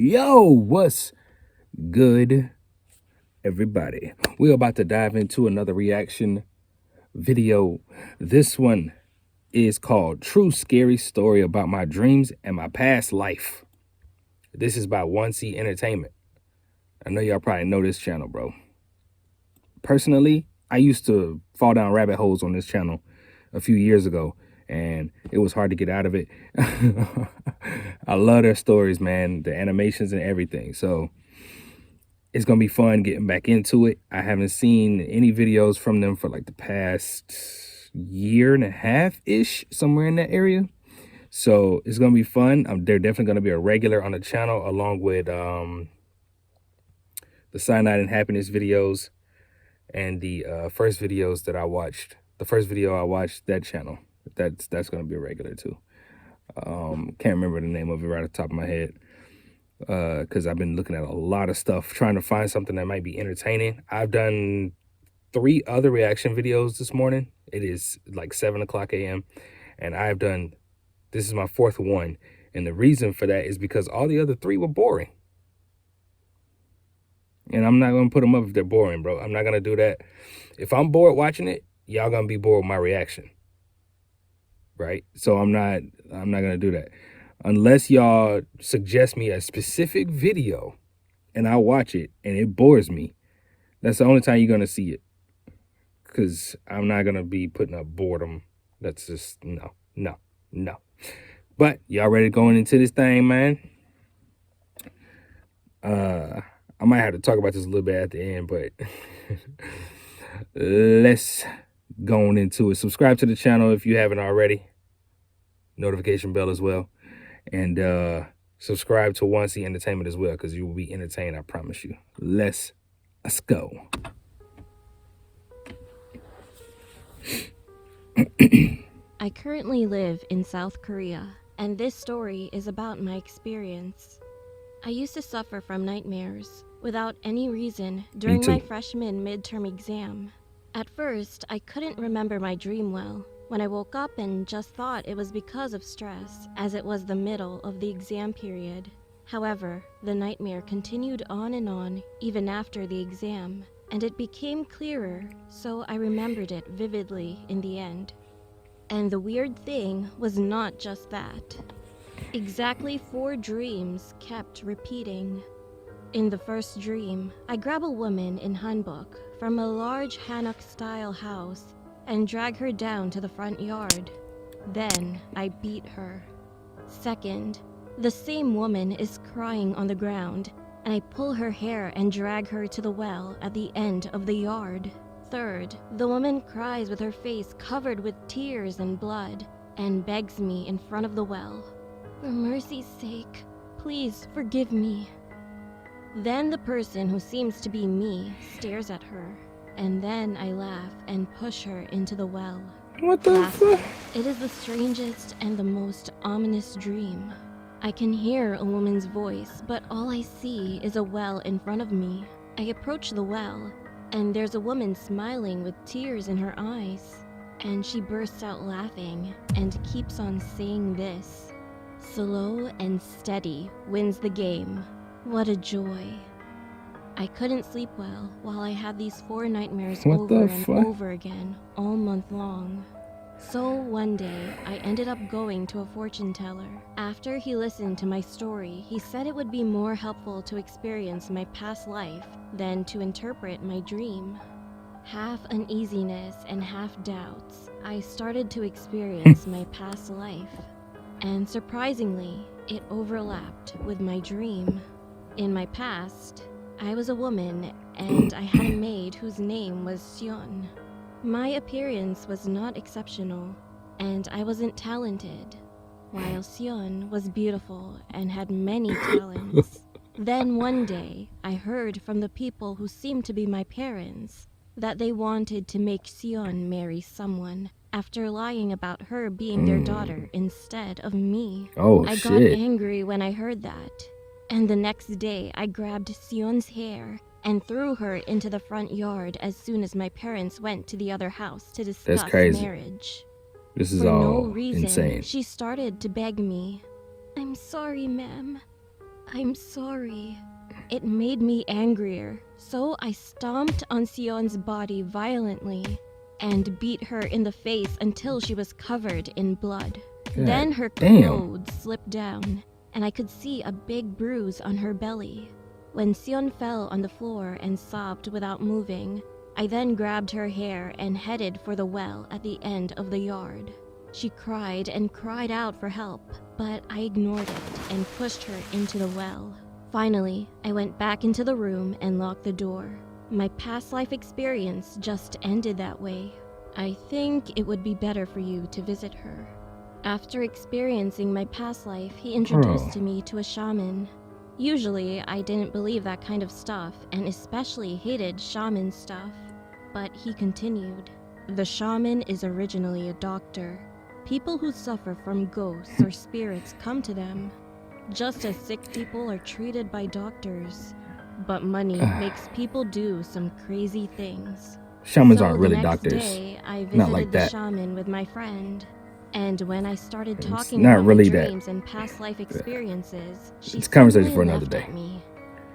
Yo, what's good, everybody? We're about to dive into another reaction video. This one is called True Scary Story About My Dreams and My Past Life. This is by Wansee Entertainment. I know y'all probably know this channel, bro. Personally, I used to fall down rabbit holes on this channel a few years ago, and it was hard to get out of it. I love their stories, man, the animations and everything. So it's gonna be fun getting back into it. I haven't seen any videos from them for like the past year and a half ish, somewhere in that area. So it's gonna be fun. They're definitely gonna be a regular on the channel, along with the Cyanide and Happiness videos and the first videos that I watched. The first video I watched, that channel, that's gonna be a regular too. Can't remember the name of it right off the top of my head, because I've been looking at a lot of stuff trying to find something that might be entertaining. I've done 3 other reaction videos this morning. It is like 7 o'clock a.m. and this is my 4th one, and the reason for that is because all the other 3 were boring. And I'm not gonna put them up if they're boring, bro. I'm not gonna do that. If I'm bored watching it, y'all gonna be bored with my reaction, right? So I'm not gonna do that unless y'all suggest me a specific video and I watch it and it bores me. That's the only time you're gonna see it, because I'm not gonna be putting up boredom. That's just no. But y'all ready going into this thing, man? I might have to talk about this a little bit at the end, but let's go into it. Subscribe to the channel if you haven't already. Notification bell as well. And subscribe to Wansee Entertainment as well, because you will be entertained, I promise you. Let's go. I currently live in South Korea, and this story is about my experience. I used to suffer from nightmares without any reason during my freshman midterm exam. At first, I couldn't remember my dream well. When I woke up and just thought it was because of stress, as it was the middle of the exam period. However, the nightmare continued on and on, even after the exam, and it became clearer, so I remembered it vividly in the end. And the weird thing was not just that. Exactly 4 dreams kept repeating. In the first dream, I grab a woman in hanbok from a large hanok-style house and drag her down to the front yard. Then I beat her. Second, the same woman is crying on the ground, and I pull her hair and drag her to the well at the end of the yard. Third, the woman cries with her face covered with tears and blood and begs me in front of the well. For mercy's sake, please forgive me. Then the person who seems to be me stares at her, and then I laugh and push her into the well. What the fuck? It is the strangest and the most ominous dream. I can hear a woman's voice, but all I see is a well in front of me. I approach the well, and there's a woman smiling with tears in her eyes. And she bursts out laughing and keeps on saying this: "Slow and steady wins the game. What a joy." I couldn't sleep well while I had these 4 nightmares over and over again all month long. So one day, I ended up going to a fortune teller. After he listened to my story, he said it would be more helpful to experience my past life than to interpret my dream. Half uneasiness and half doubts, I started to experience my past life. And surprisingly, it overlapped with my dream. In my past, I was a woman, and I had a maid whose name was Sion. My appearance was not exceptional, and I wasn't talented, while Sion was beautiful and had many talents. Then one day, I heard from the people who seemed to be my parents that they wanted to make Sion marry someone after lying about her being their daughter instead of me. I got angry when I heard that. And the next day, I grabbed Sion's hair and threw her into the front yard as soon as my parents went to the other house to discuss marriage. This is For all no reason, insane. she started to beg me. "I'm sorry, ma'am. I'm sorry. It made me angrier, so I stomped on Sion's body violently and beat her in the face until she was covered in blood. Then her damn. clothes slipped down, and I could see a big bruise on her belly. When Sion fell on the floor and sobbed without moving, I then grabbed her hair and headed for the well at the end of the yard. She cried and cried out for help, but I ignored it and pushed her into the well. Finally, I went back into the room and locked the door. My past life experience just ended that way. I think it would be better for you to visit her. After experiencing my past life, he introduced me to a shaman. Usually, I didn't believe that kind of stuff and especially hated shaman stuff. But he continued. The shaman is originally a doctor. People who suffer from ghosts or spirits come to them, just as sick people are treated by doctors. But money makes people do some crazy things. Shamans So aren't really the next doctors. day, I Not visited like the that. shaman with my friend. And when I started talking not about really my that. dreams and past life experiences, she It's a conversation suddenly for another laughed day. at me.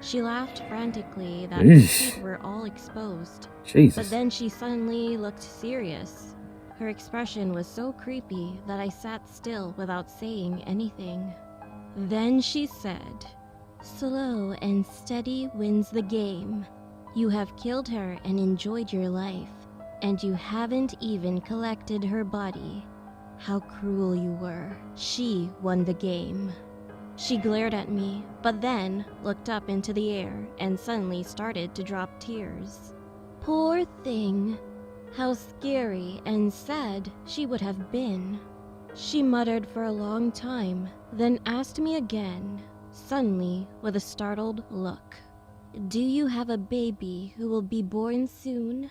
She laughed frantically that her Eesh. teeth were all exposed. But Jesus. then she suddenly looked serious. Her expression was so creepy that I sat still without saying anything. Then she said, "Slow and steady wins the game. You have killed her and enjoyed your life, and you haven't even collected her body. How cruel you were. She won the game." She glared at me, but then looked up into the air and suddenly started to drop tears. Poor thing. How scary and sad she would have been. She muttered for a long time, then asked me again, suddenly with a startled look. "Do you have a baby who will be born soon?"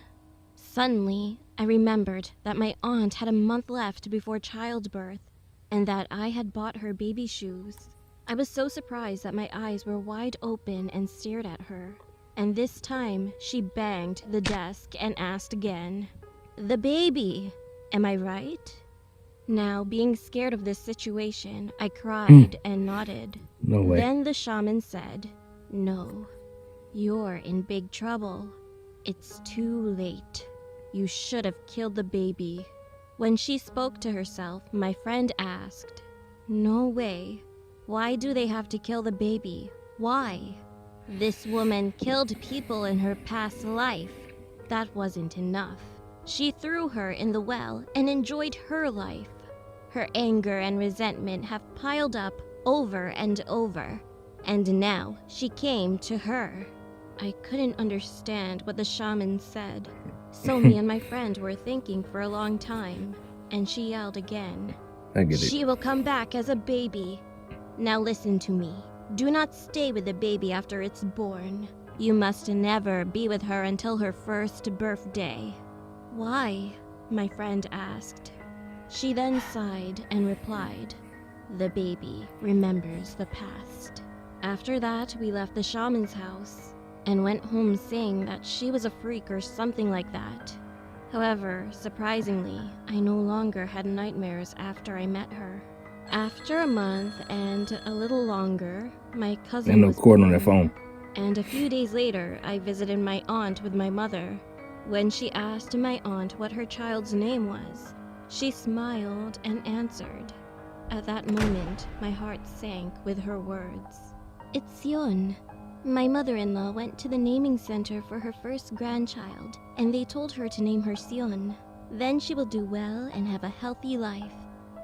Suddenly, I remembered that my aunt had a month left before childbirth, and that I had bought her baby shoes. I was so surprised that my eyes were wide open and stared at her. And this time, she banged the desk and asked again, "The baby, am I right?" Now, being scared of this situation, I cried and nodded. No way. Then the shaman said, "No, you're in big trouble. It's too late. You should have killed the baby." When she spoke to herself, my friend asked, "No way. Why do they have to kill the baby? Why?" This woman killed people in her past life. That wasn't enough. She threw her in the well and enjoyed her life. Her anger and resentment have piled up over and over, and now she came to her. I couldn't understand what the shaman said, so me and my friend were thinking for a long time, and she yelled again, I get it. "She will come back as a baby. Now listen to me. Do not stay with the baby after it's born. You must never be with her until her first birthday." "Why?" my friend asked. She then sighed and replied, "The baby remembers the past." After that, we left the shaman's house and went home saying that she was a freak or something like that. However, surprisingly, I no longer had nightmares after I met her. After a month and a little longer, my cousin And no was cord born. on their phone. And a few days later, I visited my aunt with my mother. When she asked my aunt what her child's name was, she smiled and answered. At that moment, my heart sank with her words. "It's Sion." My mother-in-law went to the naming center for her first grandchild, and they told her to name her Sion. Then she will do well and have a healthy life.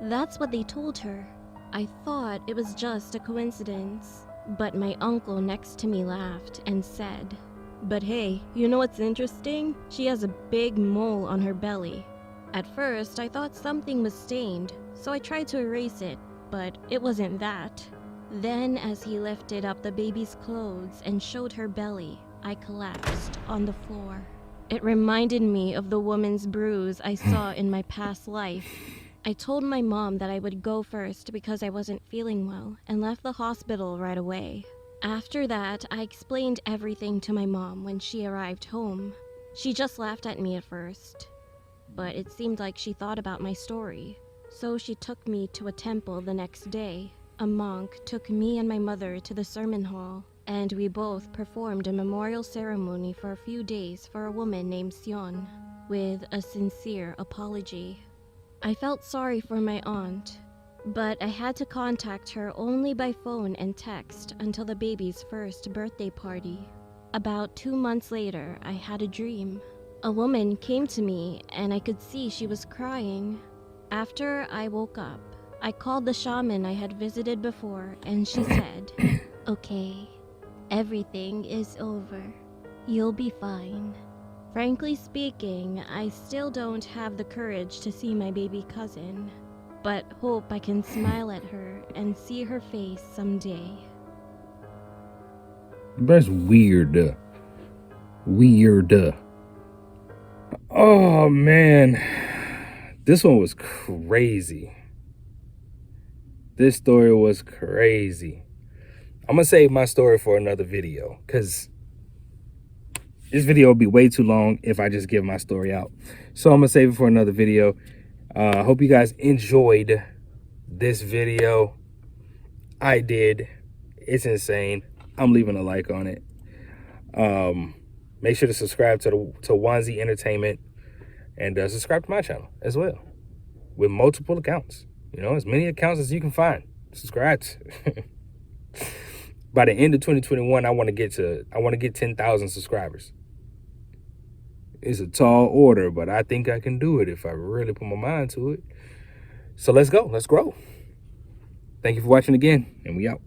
That's what they told her. I thought it was just a coincidence, but my uncle next to me laughed and said, "But hey, you know what's interesting? She has a big mole on her belly." At first, I thought something was stained, so I tried to erase it, but it wasn't that. Then, as he lifted up the baby's clothes and showed her belly, I collapsed on the floor. It reminded me of the woman's bruise I saw in my past life. I told my mom that I would go first because I wasn't feeling well and left the hospital right away. After that, I explained everything to my mom when she arrived home. She just laughed at me at first, but it seemed like she thought about my story, so she took me to a temple the next day. a monk took me and my mother to the sermon hall, and we both performed a memorial ceremony for a few days for a woman named Sion, with a sincere apology. I felt sorry for my aunt, but I had to contact her only by phone and text until the baby's first birthday party. About 2 months later, I had a dream. A woman came to me and I could see she was crying. After I woke up, I called the shaman I had visited before and she said, "Okay, everything is over. You'll be fine." Frankly speaking, I still don't have the courage to see my baby cousin, but hope I can smile at her and see her face someday. That's weird. Weird. Oh, man. This one was crazy. This story was crazy. I'm going to save my story for another video because this video will be way too long if I just give my story out. So I'm going to save it for another video. I hope you guys enjoyed this video. I did. It's insane. I'm leaving a like on it. Make sure to subscribe to Wansee Entertainment and subscribe to my channel as well with multiple accounts. You know, as many accounts as you can find. Subscribe to. By the end of 2021, I want to get 10,000 subscribers. It's a tall order, but I think I can do it if I really put my mind to it. So let's go. Let's grow. Thank you for watching again, and we out.